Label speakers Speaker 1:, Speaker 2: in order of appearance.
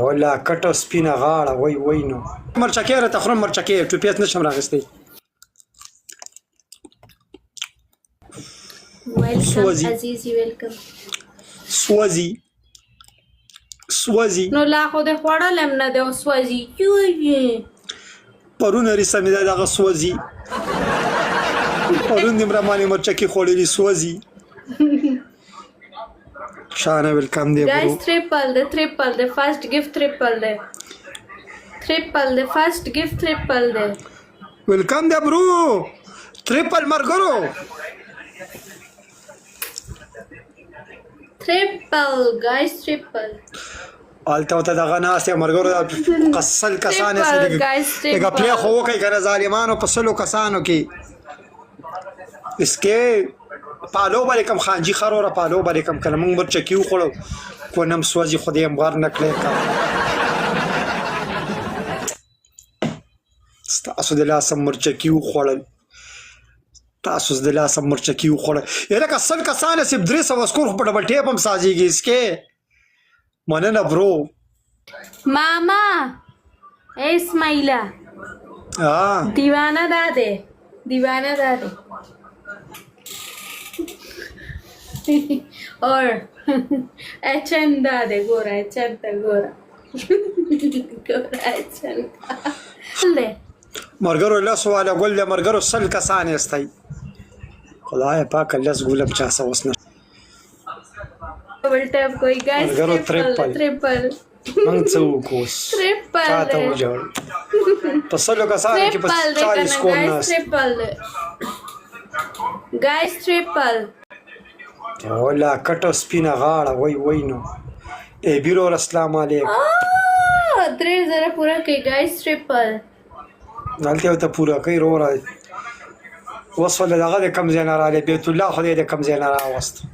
Speaker 1: ولا کټو سپینه غاړه وای نو مرچکې راته خورم مرچکې ټوپیس نشم راغستی
Speaker 2: ویلکم عزیزي ویلکم
Speaker 1: سوازي
Speaker 2: نو لا خو د خوړل هم نه دی او سوازي
Speaker 1: پرون رسه مې دغه سوازي پرون دې مرمانې مرچکې خوړلې سوازي شانه ویلکم دی برو
Speaker 2: guys triple the first gift triple the first gift triple the
Speaker 1: ویلکم دی برو ټریپل مرګرو
Speaker 2: triple guys triple
Speaker 1: آلته ته دغه ناسې مرګرو قسل کسانې سره دغه پلی خو کوي کنه ظالمانو په سلو کسانو کې اسکه پالو باندې کم خانجی خرور پالو باندې کم کلم مرچکی وخړو کو نم سوځي خدای امغار نکړې کا تاسو د لاسم مرچکی وخړل تاسو د لاسم مرچکی وخړل یره کسل کسانه سب درې سو اسکور په ډبل ټیپ هم سازيږي اسکه مننه برو
Speaker 2: ماما اسماعیلا دیوانه داده और एचन दादे गोरा एचन गोरा एचन ले
Speaker 1: مرګرو لاس والا ګل مرګرو سل کسان استای خدای پاک لاس ګولم چا سوسنه
Speaker 2: ډبل ټیپ کوئی गाइस
Speaker 1: مرګرو ټریپل من څوکوس
Speaker 2: ټریپل
Speaker 1: چاته وجوړ په سلو کسان کې په 40 کو ناس
Speaker 2: ټریپل गाइस ټریپل
Speaker 1: ولا کټو سپینه غاړه وای نو ای بیرو السلام علیکم
Speaker 2: 3000 پورا کوي गाइस ټریپل
Speaker 1: دلته ته پورا کوي رو را وصل دغه کم زین را بیت الله خدای دې کم زین را واست